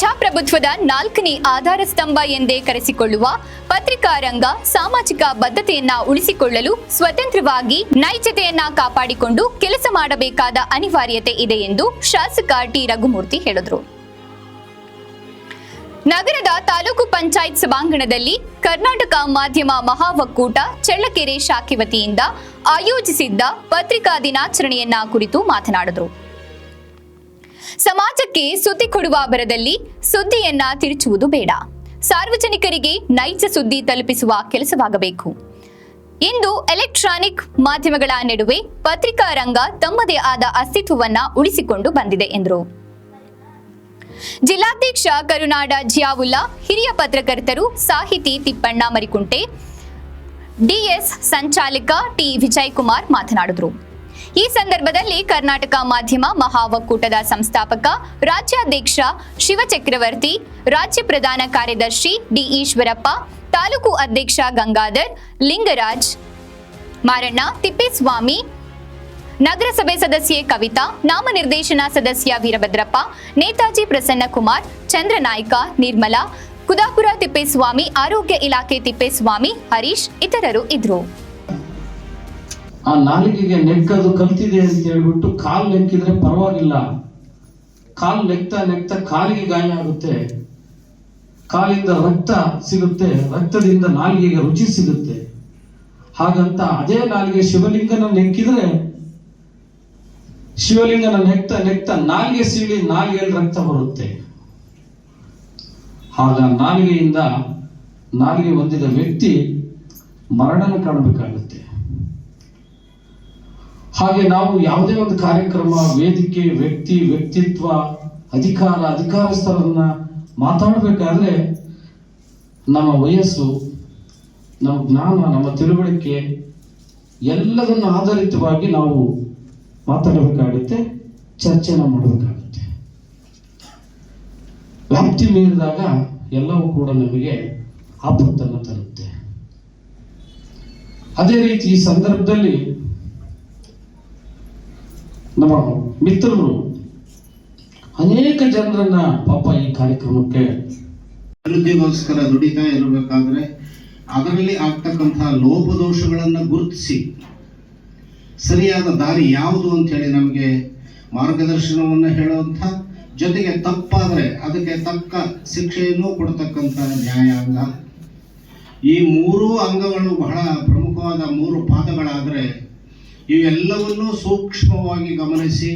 ಪ್ರಜಾಪ್ರಭುತ್ವದ ನಾಲ್ಕನೇ ಆಧಾರ ಸ್ತಂಭ ಎಂದೇ ಕರೆಸಿಕೊಳ್ಳುವ ಪತ್ರಿಕಾ ರಂಗ ಸಾಮಾಜಿಕ ಬದ್ಧತೆಯನ್ನ ಉಳಿಸಿಕೊಳ್ಳಲು ಸ್ವತಂತ್ರವಾಗಿ ನೈಜತೆಯನ್ನ ಕಾಪಾಡಿಕೊಂಡು ಕೆಲಸ ಮಾಡಬೇಕಾದ ಅನಿವಾರ್ಯತೆ ಇದೆ ಎಂದು ಶಾಸಕ ಟಿ ರಘುಮೂರ್ತಿ ಹೇಳಿದರು. ನಗರದ ತಾಲೂಕು ಪಂಚಾಯತ್ ಸಭಾಂಗಣದಲ್ಲಿ ಕರ್ನಾಟಕ ಮಾಧ್ಯಮ ಮಹಾ ಒಕ್ಕೂಟ ಚಳ್ಳಕೆರೆ ಶಾಖೆ ವತಿಯಿಂದ ಆಯೋಜಿಸಿದ್ದ ಪತ್ರಿಕಾ ದಿನಾಚರಣೆಯನ್ನ ಕುರಿತು ಮಾತನಾಡಿದರು. ಸಮಾಜಕ್ಕೆ ಸುದ್ದಿ ಕೊಡುವ ಬರದಲ್ಲಿ ಸುದ್ದಿಯನ್ನ ತಿರುಚುವುದು ಬೇಡ, ಸಾರ್ವಜನಿಕರಿಗೆ ನೈಜ ಸುದ್ದಿ ತಲುಪಿಸುವ ಕೆಲಸವಾಗಬೇಕು. ಇಂದು ಎಲೆಕ್ಟ್ರಾನಿಕ್ ಮಾಧ್ಯಮಗಳ ನಡುವೆ ಪತ್ರಿಕಾ ರಂಗ ತಮ್ಮದೇ ಆದ ಅಸ್ತಿತ್ವವನ್ನ ಉಳಿಸಿಕೊಂಡು ಬಂದಿದೆ ಎಂದರು. ಜಿಲ್ಲಾಧ್ಯಕ್ಷ ಕರುನಾಡ ಜಿಯಾವುಲ್ಲಾ, ಹಿರಿಯ ಪತ್ರಕರ್ತರು ಸಾಹಿತಿ ತಿಪ್ಪಣ್ಣ ಮರಿಕುಂಟೆ, ಡಿಎಸ್ ಸಂಚಾಲಕ ಟಿ ವಿಜಯಕುಮಾರ್ ಮಾತನಾಡಿದರು. ಈ ಸಂದರ್ಭದಲ್ಲಿ ಕರ್ನಾಟಕ ಮಾಧ್ಯಮ ಮಹಾ ಒಕ್ಕೂಟದ ಸಂಸ್ಥಾಪಕ ರಾಜ್ಯಾಧ್ಯಕ್ಷ ಶಿವಚಕ್ರವರ್ತಿ, ರಾಜ್ಯ ಪ್ರಧಾನ ಕಾರ್ಯದರ್ಶಿ ಡಿ ಈಶ್ವರಪ್ಪ, ತಾಲೂಕು ಅಧ್ಯಕ್ಷ ಗಂಗಾಧರ್, ಲಿಂಗರಾಜ್, ಮಾರಣ್ಣ, ತಿಪ್ಪೇಸ್ವಾಮಿ, ನಗರಸಭೆ ಸದಸ್ಯೆ ಕವಿತಾ, ನಾಮನಿರ್ದೇಶನ ಸದಸ್ಯ ವೀರಭದ್ರಪ್ಪ, ನೇತಾಜಿ ಪ್ರಸನ್ನಕುಮಾರ್, ಚಂದ್ರನಾಯ್ಕ, ನಿರ್ಮಲಾ, ಕುದಾಪುರ ತಿಪ್ಪೇಸ್ವಾಮಿ, ಆರೋಗ್ಯ ಇಲಾಖೆ ತಿಪ್ಪೇಸ್ವಾಮಿ, ಹರೀಶ್ ಇತರರು ಇದ್ರು. ಆ ನಾಲಿಗೆಗೆ ನೆಕ್ಕದು ಕಲ್ತಿದೆ ಅಂತ ಹೇಳ್ಬಿಟ್ಟು ಕಾಲ್ ನೆಕ್ಕಿದ್ರೆ ಪರವಾಗಿಲ್ಲ, ಕಾಲ್ ನೆಕ್ತಾ ಕಾಲಿಗೆ ಗಾಯ ಆಗುತ್ತೆ, ಕಾಲಿಂದ ರಕ್ತ ಸಿಗುತ್ತೆ, ರಕ್ತದಿಂದ ನಾಲಿಗೆಗೆ ರುಚಿ ಸಿಗುತ್ತೆ. ಹಾಗಂತ ಅದೇ ನಾಲಿಗೆ ಶಿವಲಿಂಗನ ನೆಕ್ಕಿದ್ರೆ ಶಿವಲಿಂಗನ ನೆಕ್ತಾ ನಾಲಿಗೆ ಸೀಳಿ ನಾಲಿಗೆಯಲ್ಲಿ ರಕ್ತ ಬರುತ್ತೆ. ಆಗ ನಾಲಿಗೆ ಹೊಂದಿದ ವ್ಯಕ್ತಿ ಮರಣನ ಕಾಣಬೇಕಾಗುತ್ತೆ. ಹಾಗೆ ನಾವು ಯಾವುದೇ ಒಂದು ಕಾರ್ಯಕ್ರಮ, ವೇದಿಕೆ, ವ್ಯಕ್ತಿತ್ವ, ಅಧಿಕಾರಸ್ಥರನ್ನ ಮಾತಾಡಬೇಕಾದ್ರೆ ನಮ್ಮ ವಯಸ್ಸು, ನಮ್ಮ ಜ್ಞಾನ, ನಮ್ಮ ತಿಳುವಳಿಕೆ ಎಲ್ಲದನ್ನು ಆಧಾರಿತವಾಗಿ ನಾವು ಮಾತಾಡಬೇಕಾಗುತ್ತೆ, ಚರ್ಚೆನ ಮಾಡಬೇಕಾಗುತ್ತೆ. ವ್ಯಾಪ್ತಿ ಮೀರಿದಾಗ ಎಲ್ಲವೂ ಕೂಡ ನಮಗೆ ಆಪತ್ತನ್ನು ತರುತ್ತೆ. ಅದೇ ರೀತಿ ಈ ಸಂದರ್ಭದಲ್ಲಿ ನಮ್ಮ ಮಿತ್ರರು ಅನೇಕ ಜನರನ್ನ ಪಾಪ ಈ ಕಾರ್ಯಕ್ರಮಕ್ಕೆ ಅಭಿವೃದ್ಧಿಗೋಸ್ಕರ ದುಡಿತಾ ಇರಬೇಕಾದ್ರೆ ಅದರಲ್ಲಿ ಆಗ್ತಕ್ಕಂತಹ ಲೋಪದೋಷಗಳನ್ನ ಗುರುತಿಸಿ ಸರಿಯಾದ ದಾರಿ ಯಾವುದು ಅಂತ ಹೇಳಿ ನಮಗೆ ಮಾರ್ಗದರ್ಶನವನ್ನು ಹೇಳುವಂಥ, ಜೊತೆಗೆ ತಪ್ಪಾದರೆ ಅದಕ್ಕೆ ತಕ್ಕ ಶಿಕ್ಷೆಯನ್ನು ಕೊಡತಕ್ಕಂಥ ನ್ಯಾಯಾಂಗ. ಈ ಮೂರೂ ಅಂಗಗಳು ಬಹಳ ಪ್ರಮುಖವಾದ ಮೂರು ಪಾದಗಳಾದರೆ ಇವೆಲ್ಲವನ್ನೂ ಸೂಕ್ಷ್ಮವಾಗಿ ಗಮನಿಸಿ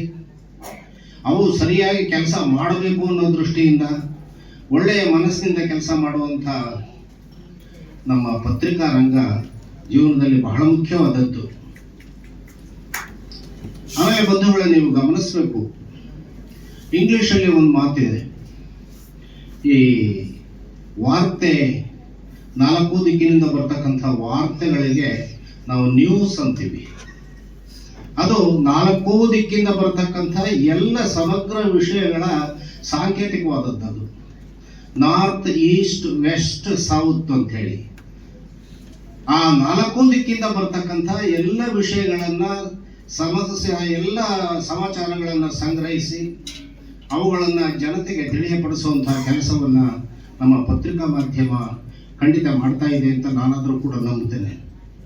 ಅವು ಸರಿಯಾಗಿ ಕೆಲಸ ಮಾಡಬೇಕು ಅನ್ನೋ ದೃಷ್ಟಿಯಿಂದ ಒಳ್ಳೆಯ ಮನಸ್ಸಿನಿಂದ ಕೆಲಸ ಮಾಡುವಂಥ ನಮ್ಮ ಪತ್ರಿಕಾ ರಂಗ ಜೀವನದಲ್ಲಿ ಬಹಳ ಮುಖ್ಯವಾದದ್ದು. ಆಮೇಲೆ ಬಂಧುಗಳೇ, ನೀವು ಗಮನಿಸಬೇಕು, ಇಂಗ್ಲಿಷಲ್ಲಿ ಒಂದು ಮಾತಿದೆ, ಈ ವಾರ್ತೆ 4 ದಿಕ್ಕಿನಿಂದ ಬರ್ತಕ್ಕಂಥ ವಾರ್ತೆಗಳಿಗೆ ನಾವು ನ್ಯೂಸ್ ಅಂತೀವಿ. ಅದು 4 ದಿಕ್ಕಿಂದ ಬರ್ತಕ್ಕಂಥ ಎಲ್ಲ ಸಮಗ್ರ ವಿಷಯಗಳ ಸಾಂಕೇತಿಕವಾದದ್ದು. ನಾರ್ತ್, ಈಸ್ಟ್, ವೆಸ್ಟ್, ಸೌತ್ ಅಂತ ಹೇಳಿ ಆ 4 ದಿಕ್ಕಿಂದ ಬರ್ತಕ್ಕಂಥ ಎಲ್ಲ ವಿಷಯಗಳನ್ನ ಎಲ್ಲ ಸಮಾಚಾರಗಳನ್ನು ಸಂಗ್ರಹಿಸಿ ಅವುಗಳನ್ನು ಜನತೆಗೆ ತಿಳಿಯಪಡಿಸುವಂತಹ ಕೆಲಸವನ್ನು ನಮ್ಮ ಪತ್ರಿಕಾ ಮಾಧ್ಯಮ ಖಂಡಿತ ಮಾಡ್ತಾ ಇದೆ ಅಂತ ನಾನಾದರೂ ಕೂಡ ನಂಬುತ್ತೇನೆ.